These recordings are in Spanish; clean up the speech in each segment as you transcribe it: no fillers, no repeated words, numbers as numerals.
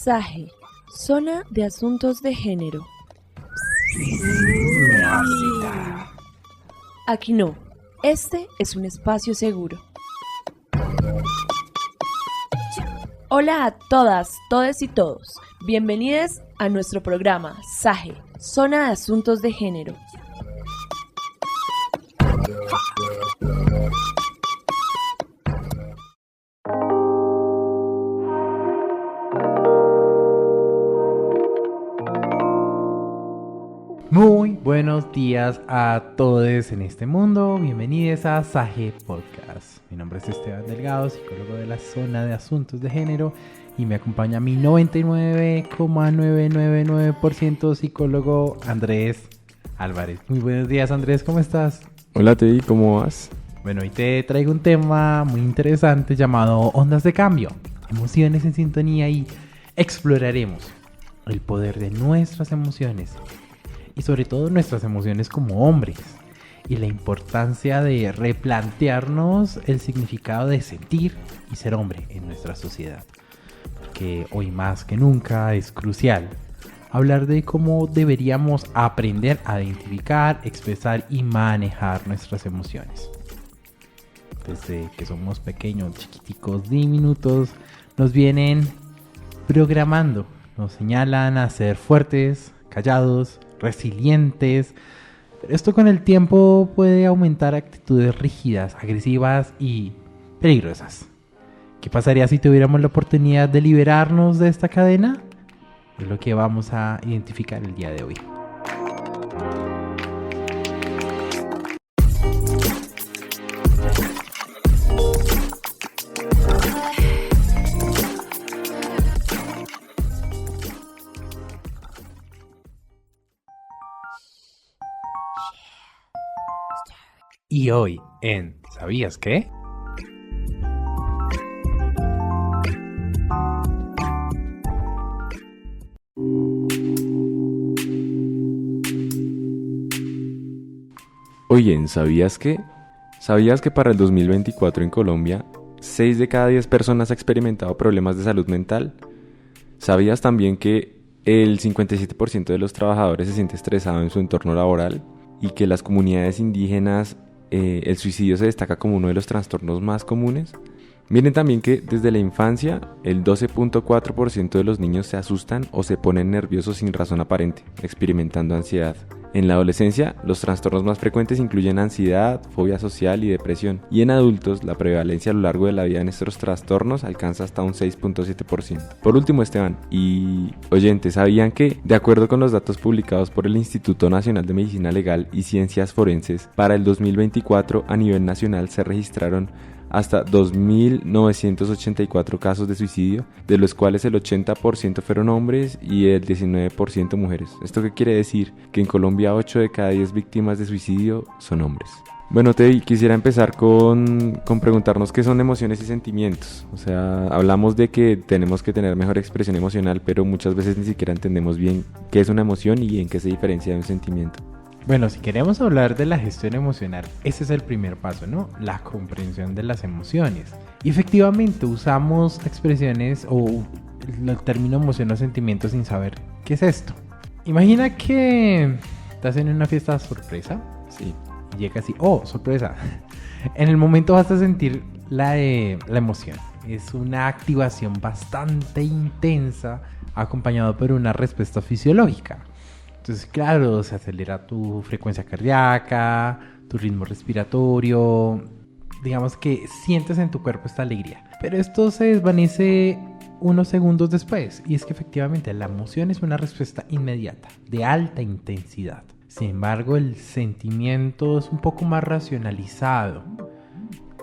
SAGE, Zona de Asuntos de Género. Aquí no, este es un espacio seguro. Hola a todas, todes y todos. Bienvenidos a nuestro programa SAGE, Zona de Asuntos de Género. Muy buenos días a todos en este mundo, bienvenidos a SAGE Podcast. Mi nombre es Esteban Delgado, psicólogo de la Zona de Asuntos de Género, y me acompaña mi 99,999% psicólogo Andrés Álvarez. Muy buenos días, Andrés, ¿cómo estás? Hola Teddy, ¿cómo vas? Bueno, hoy te traigo un tema muy interesante llamado ondas de cambio, emociones en sintonía, y exploraremos el poder de nuestras emociones y sobre todo nuestras emociones como hombres, y la importancia de replantearnos el significado de sentir y ser hombre en nuestra sociedad. Porque hoy más que nunca es crucial hablar de cómo deberíamos aprender a identificar, expresar y manejar nuestras emociones. Desde que somos pequeños, chiquiticos, diminutos, nos vienen programando, nos señalan a ser fuertes, callados, resilientes, pero esto con el tiempo puede aumentar actitudes rígidas, agresivas y peligrosas. ¿Qué pasaría si tuviéramos la oportunidad de liberarnos de esta cadena? Es lo que vamos a identificar el día de hoy. Y hoy en ¿Sabías qué? Oye, ¿sabías qué? ¿Sabías que para el 2024 en Colombia, 6 de cada 10 personas ha experimentado problemas de salud mental? ¿Sabías también que el 57% de los trabajadores se siente estresado en su entorno laboral? Y que las comunidades indígenas, el suicidio se destaca como uno de los trastornos más comunes. Miren también que desde la infancia el 12.4% de los niños se asustan o se ponen nerviosos sin razón aparente, experimentando ansiedad. En la adolescencia, los trastornos más frecuentes incluyen ansiedad, fobia social y depresión. Y en adultos, la prevalencia a lo largo de la vida en estos trastornos alcanza hasta un 6.7%. Por último, Esteban y oyentes, ¿sabían que, de acuerdo con los datos publicados por el Instituto Nacional de Medicina Legal y Ciencias Forenses, para el 2024 a nivel nacional se registraron hasta 2.984 casos de suicidio, de los cuales el 80% fueron hombres y el 19% mujeres? ¿Esto qué quiere decir? Que en Colombia 8 de cada 10 víctimas de suicidio son hombres. Bueno, Teddy, quisiera empezar con preguntarnos qué son emociones y sentimientos. O sea, hablamos de que tenemos que tener mejor expresión emocional, pero muchas veces ni siquiera entendemos bien qué es una emoción y en qué se diferencia de un sentimiento. Bueno, si queremos hablar de la gestión emocional, ese es el primer paso, ¿no? La comprensión de las emociones. Y efectivamente usamos expresiones o el término emoción o sentimiento sin saber qué es esto. Imagina que estás en una fiesta sorpresa. Sí. Y llega así, ¡oh, sorpresa! En el momento vas a sentir la emoción. Es una activación bastante intensa, acompañado por una respuesta fisiológica. Entonces, claro, se acelera tu frecuencia cardíaca, tu ritmo respiratorio. Digamos que sientes en tu cuerpo esta alegría. Pero esto se desvanece unos segundos después. Y es que efectivamente la emoción es una respuesta inmediata, de alta intensidad. Sin embargo, el sentimiento es un poco más racionalizado.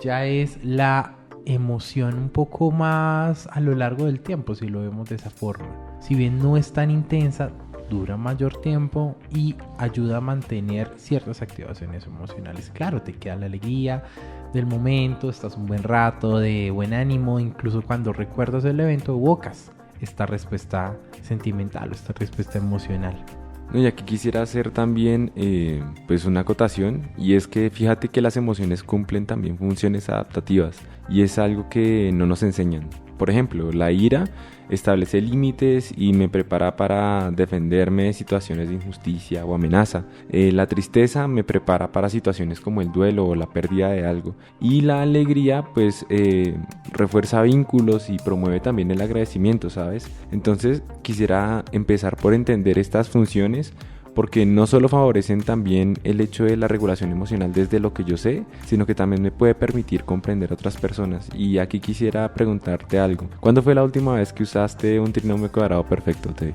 Ya es la emoción un poco más a lo largo del tiempo, si lo vemos de esa forma. Si bien no es tan intensa, dura mayor tiempo y ayuda a mantener ciertas activaciones emocionales. Claro, te queda la alegría del momento, estás un buen rato de buen ánimo, incluso cuando recuerdas el evento evocas esta respuesta sentimental o esta respuesta emocional. Y aquí quisiera hacer también pues una acotación, y es que fíjate que las emociones cumplen también funciones adaptativas y es algo que no nos enseñan. Por ejemplo, la ira establece límites y me prepara para defenderme de situaciones de injusticia o amenaza. La tristeza me prepara para situaciones como el duelo o la pérdida de algo. Y la alegría pues refuerza vínculos y promueve también el agradecimiento, ¿sabes? Entonces quisiera empezar por entender estas funciones, porque no solo favorecen también el hecho de la regulación emocional desde lo que yo sé, sino que también me puede permitir comprender a otras personas. Y aquí quisiera preguntarte algo. ¿Cuándo fue la última vez que usaste un trinomio cuadrado perfecto, Teddy?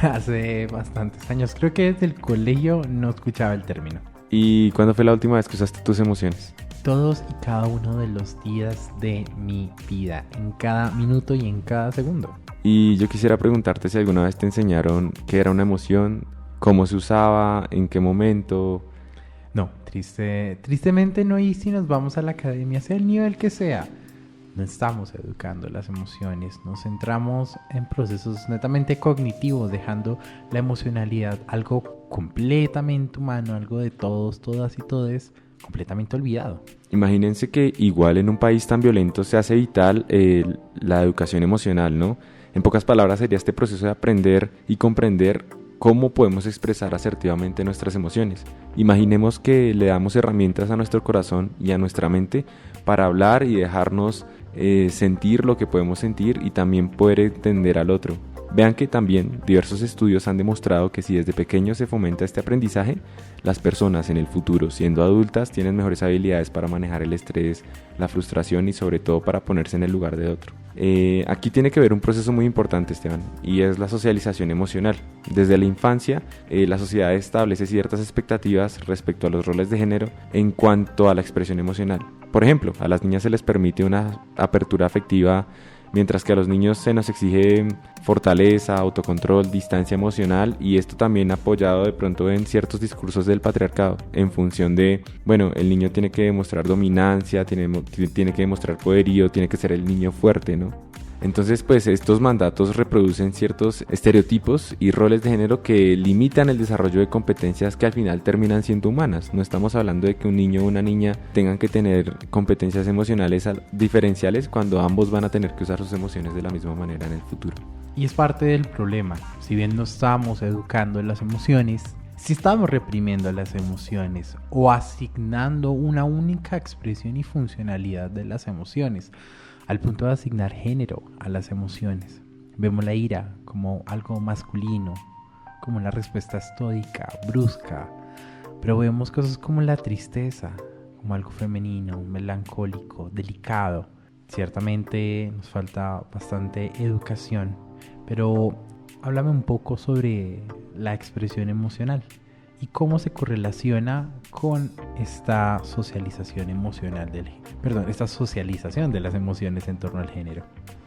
Hace bastantes años, creo que desde el colegio no escuchaba el término. ¿Y cuándo fue la última vez que usaste tus emociones? Todos y cada uno de los días de mi vida, en cada minuto y en cada segundo. Y yo quisiera preguntarte si alguna vez te enseñaron qué era una emoción, cómo se usaba, en qué momento. No, tristemente no, y si nos vamos a la academia, sea el nivel que sea, no estamos educando las emociones, nos centramos en procesos netamente cognitivos, dejando la emocionalidad algo completamente humano, algo de todos, todas y todes, completamente olvidado. Imagínense que igual en un país tan violento se hace vital la educación emocional, ¿no? En pocas palabras sería este proceso de aprender y comprender cómo podemos expresar asertivamente nuestras emociones. Imaginemos que le damos herramientas a nuestro corazón y a nuestra mente para hablar y dejarnos sentir lo que podemos sentir y también poder entender al otro. Vean que también diversos estudios han demostrado que si desde pequeños se fomenta este aprendizaje, las personas en el futuro, siendo adultas, tienen mejores habilidades para manejar el estrés, la frustración y sobre todo para ponerse en el lugar de otro. Aquí tiene que ver un proceso muy importante, Esteban, y es la socialización emocional. Desde la infancia, la sociedad establece ciertas expectativas respecto a los roles de género en cuanto a la expresión emocional. Por ejemplo, a las niñas se les permite una apertura afectiva, mientras que a los niños se nos exige fortaleza, autocontrol, distancia emocional, y esto también apoyado de pronto en ciertos discursos del patriarcado, en función de, bueno, el niño tiene que demostrar dominancia, tiene que demostrar poderío, tiene que ser el niño fuerte, ¿no? Entonces, pues estos mandatos reproducen ciertos estereotipos y roles de género que limitan el desarrollo de competencias que al final terminan siendo humanas. No estamos hablando de que un niño o una niña tengan que tener competencias emocionales diferenciales cuando ambos van a tener que usar sus emociones de la misma manera en el futuro. Y es parte del problema. Si bien no estamos educando en las emociones, si estamos reprimiendo las emociones o asignando una única expresión y funcionalidad de las emociones, al punto de asignar género a las emociones. Vemos la ira como algo masculino, como una respuesta estoica, brusca, pero vemos cosas como la tristeza, como algo femenino, melancólico, delicado. Ciertamente nos falta bastante educación, pero háblame un poco sobre la expresión emocional y cómo se correlaciona con esta socialización emocional esta socialización de las emociones en torno al género.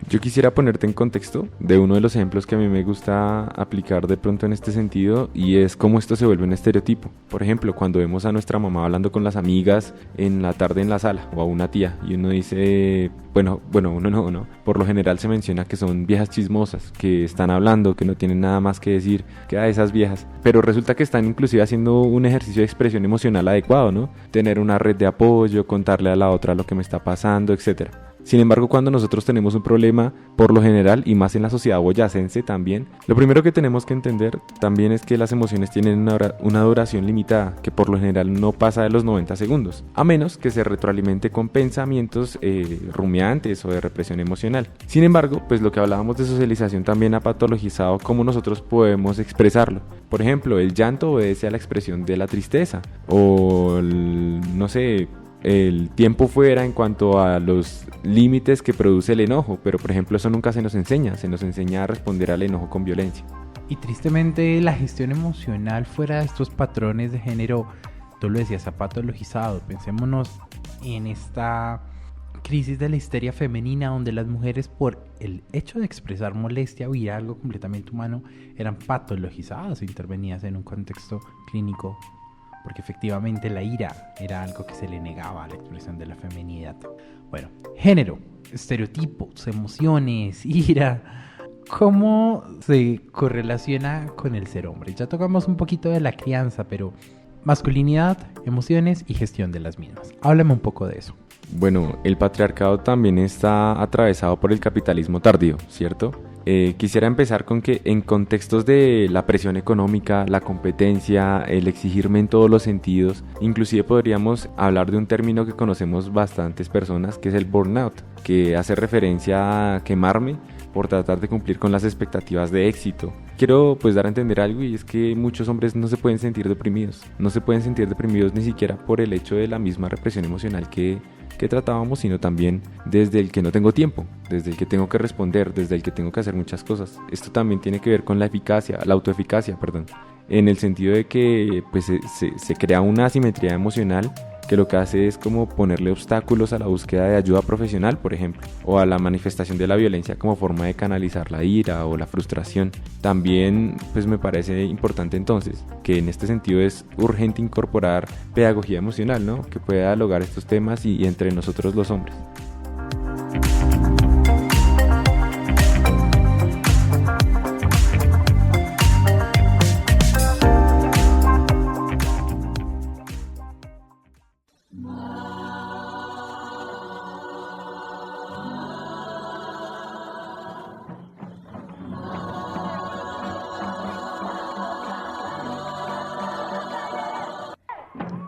Yo quisiera ponerte en contexto de uno de los ejemplos que a mí me gusta aplicar de pronto en este sentido, y es cómo esto se vuelve un estereotipo. Por ejemplo, cuando vemos a nuestra mamá hablando con las amigas en la tarde en la sala, o a una tía, y uno dice, bueno, uno no, por lo general se menciona que son viejas chismosas, que están hablando, que no tienen nada más que decir, que a esas viejas, pero resulta que están inclusive haciendo un ejercicio de expresión emocional adecuado, ¿no? Tener una red de apoyo, contarle a la otra lo que me está pasando, etcétera. Sin embargo, cuando nosotros tenemos un problema, por lo general, y más en la sociedad boyacense también, lo primero que tenemos que entender también es que las emociones tienen una duración limitada, que por lo general no pasa de los 90 segundos, a menos que se retroalimente con pensamientos rumiantes o de represión emocional. Sin embargo, pues lo que hablábamos de socialización también ha patologizado cómo nosotros podemos expresarlo. Por ejemplo, el llanto obedece a la expresión de la tristeza, o el tiempo fuera en cuanto a los límites que produce el enojo, pero por ejemplo eso nunca se nos enseña a responder al enojo con violencia. Y tristemente la gestión emocional fuera de estos patrones de género, tú lo decías, ha patologizado. Pensémonos en esta crisis de la histeria femenina, donde las mujeres, por el hecho de expresar molestia o ira, algo completamente humano, eran patologizadas o intervenidas en un contexto clínico, porque efectivamente la ira era algo que se le negaba a la expresión de la feminidad. Bueno, género, estereotipos, emociones, ira, ¿cómo se correlaciona con el ser hombre? Ya tocamos un poquito de la crianza, pero masculinidad, emociones y gestión de las mismas. Háblame un poco de eso. Bueno, el patriarcado también está atravesado por el capitalismo tardío, ¿cierto? Quisiera empezar con que en contextos de la presión económica, la competencia, el exigirme en todos los sentidos, inclusive podríamos hablar de un término que conocemos bastantes personas, que es el burnout, que hace referencia a quemarme por tratar de cumplir con las expectativas de éxito. Quiero pues dar a entender algo, y es que muchos hombres no se pueden sentir deprimidos. No se pueden sentir deprimidos ni siquiera por el hecho de la misma represión emocional que tratábamos, sino también desde el que no tengo tiempo, desde el que tengo que responder, desde el que tengo que hacer muchas cosas. Esto también tiene que ver con la autoeficacia, en el sentido de que pues, se crea una asimetría emocional que lo que hace es como ponerle obstáculos a la búsqueda de ayuda profesional, por ejemplo, o a la manifestación de la violencia como forma de canalizar la ira o la frustración. También pues me parece importante entonces que en este sentido es urgente incorporar pedagogía emocional, ¿no? Que pueda dialogar estos temas y entre nosotros los hombres.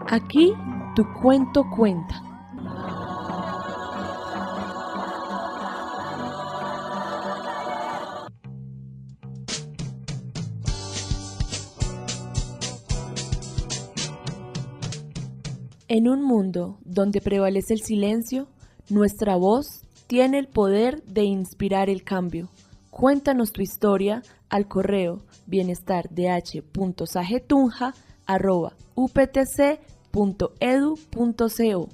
Aquí tu cuento cuenta. En un mundo donde prevalece el silencio, nuestra voz tiene el poder de inspirar el cambio. Cuéntanos tu historia al correo bienestardh.sajetunja@uptc.edu.co.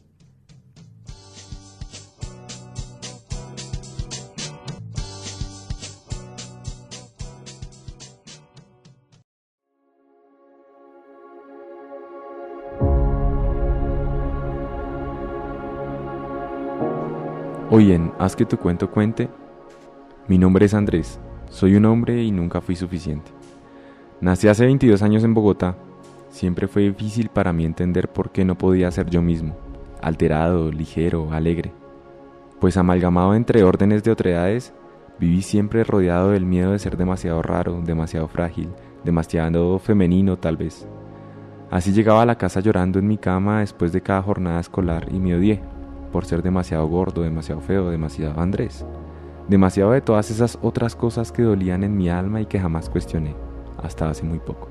Hoy en Haz que tu cuento cuente, mi nombre es Andrés, soy un hombre y nunca fui suficiente. Nací hace 22 años en Bogotá. Siempre fue difícil para mí entender por qué no podía ser yo mismo, alterado, ligero, alegre. Pues amalgamado entre órdenes de otredades, viví siempre rodeado del miedo de ser demasiado raro, demasiado frágil, demasiado femenino tal vez. Así llegaba a la casa llorando en mi cama después de cada jornada escolar y me odié, por ser demasiado gordo, demasiado feo, demasiado Andrés. Demasiado de todas esas otras cosas que dolían en mi alma y que jamás cuestioné, hasta hace muy poco.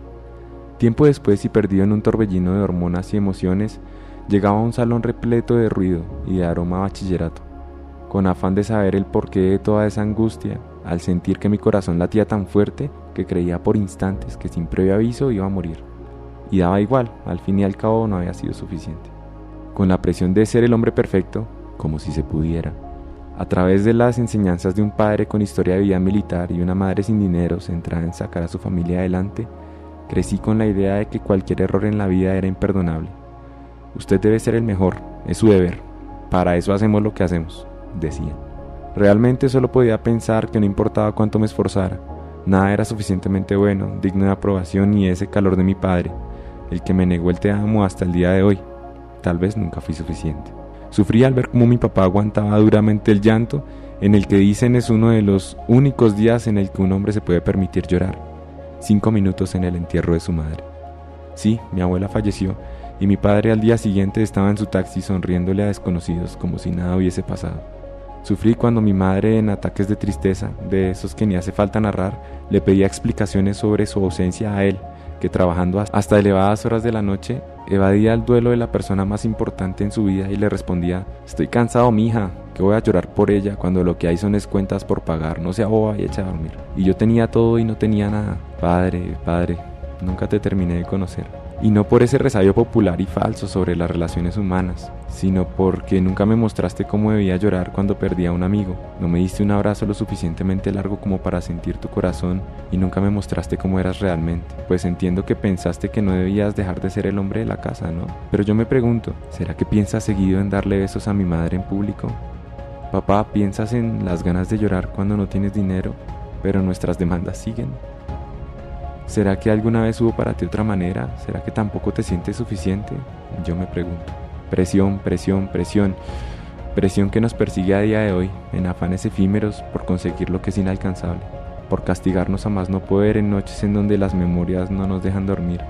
Tiempo después y perdido en un torbellino de hormonas y emociones, llegaba a un salón repleto de ruido y de aroma a bachillerato, con afán de saber el porqué de toda esa angustia, al sentir que mi corazón latía tan fuerte que creía por instantes que sin previo aviso iba a morir. Y daba igual, al fin y al cabo no había sido suficiente. Con la presión de ser el hombre perfecto, como si se pudiera, a través de las enseñanzas de un padre con historia de vida militar y una madre sin dinero centrada en sacar a su familia adelante, crecí con la idea de que cualquier error en la vida era imperdonable. Usted debe ser el mejor, es su deber, para eso hacemos lo que hacemos, decían. Realmente solo podía pensar que no importaba cuánto me esforzara, nada era suficientemente bueno, digno de aprobación, ni ese calor de mi padre, el que me negó el te amo hasta el día de hoy. Tal vez nunca fui suficiente. Sufrí al ver cómo mi papá aguantaba duramente el llanto, en el que dicen es uno de los únicos días en el que un hombre se puede permitir llorar. 5 minutos en el entierro de su madre. Sí, mi abuela falleció, y mi padre al día siguiente estaba en su taxi sonriéndole a desconocidos como si nada hubiese pasado. Sufrí cuando mi madre, en ataques de tristeza, de esos que ni hace falta narrar, le pedía explicaciones sobre su ausencia a él, que trabajando hasta elevadas horas de la noche, evadía el duelo de la persona más importante en su vida y le respondía: estoy cansado, mija, que voy a llorar por ella cuando lo que hay son cuentas por pagar, no sea boba y echa a dormir. Y yo tenía todo y no tenía nada. Padre, nunca te terminé de conocer. Y no por ese resabio popular y falso sobre las relaciones humanas, sino porque nunca me mostraste cómo debía llorar cuando perdí a un amigo. No me diste un abrazo lo suficientemente largo como para sentir tu corazón y nunca me mostraste cómo eras realmente. Pues entiendo que pensaste que no debías dejar de ser el hombre de la casa, ¿no? Pero yo me pregunto, ¿será que piensas seguido en darle besos a mi madre en público? Papá, ¿piensas en las ganas de llorar cuando no tienes dinero, pero nuestras demandas siguen? ¿Será que alguna vez hubo para ti otra manera? ¿Será que tampoco te sientes suficiente? Yo me pregunto. Presión. Presión que nos persigue a día de hoy, en afanes efímeros por conseguir lo que es inalcanzable, por castigarnos a más no poder en noches en donde las memorias no nos dejan dormir,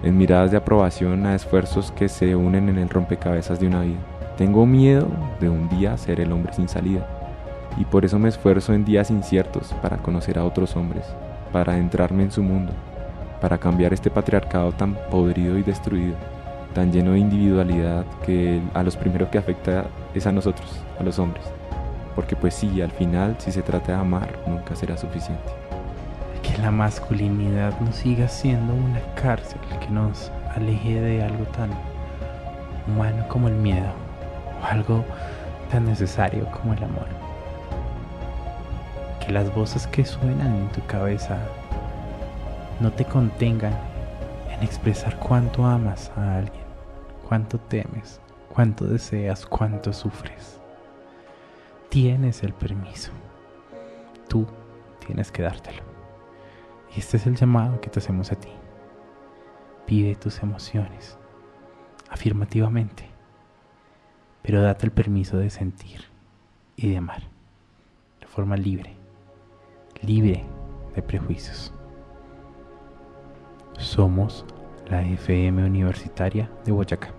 en miradas de aprobación a esfuerzos que se unen en el rompecabezas de una vida. Tengo miedo de un día ser el hombre sin salida, y por eso me esfuerzo en días inciertos para conocer a otros hombres, para adentrarme en su mundo, para cambiar este patriarcado tan podrido y destruido, tan lleno de individualidad que a los primeros que afecta es a nosotros, a los hombres. Porque pues sí, al final, si se trata de amar, nunca será suficiente. Que la masculinidad no siga siendo una cárcel que nos aleje de algo tan humano como el miedo, o algo tan necesario como el amor. Que las voces que suenan en tu cabeza no te contengan en expresar cuánto amas a alguien, cuánto temes, cuánto deseas, cuánto sufres. Tienes el permiso. Tú tienes que dártelo. Y este es el llamado que te hacemos a ti. Pide tus emociones afirmativamente, pero date el permiso de sentir y de amar de forma libre, libre de prejuicios. Somos la FM Universitaria de Boyacá.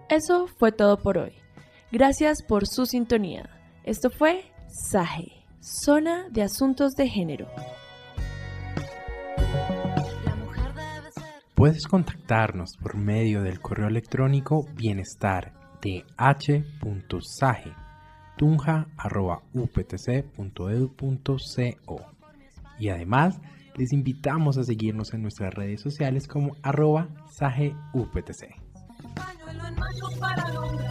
Eso fue todo por hoy. Gracias por su sintonía. Esto fue SAGE, Zona de Asuntos de Género. Puedes contactarnos por medio del correo electrónico bienestar.tunja@uptc.edu.co. Y además, les invitamos a seguirnos en nuestras redes sociales como @SageUPTC. Pañuelo en mano para el hombre.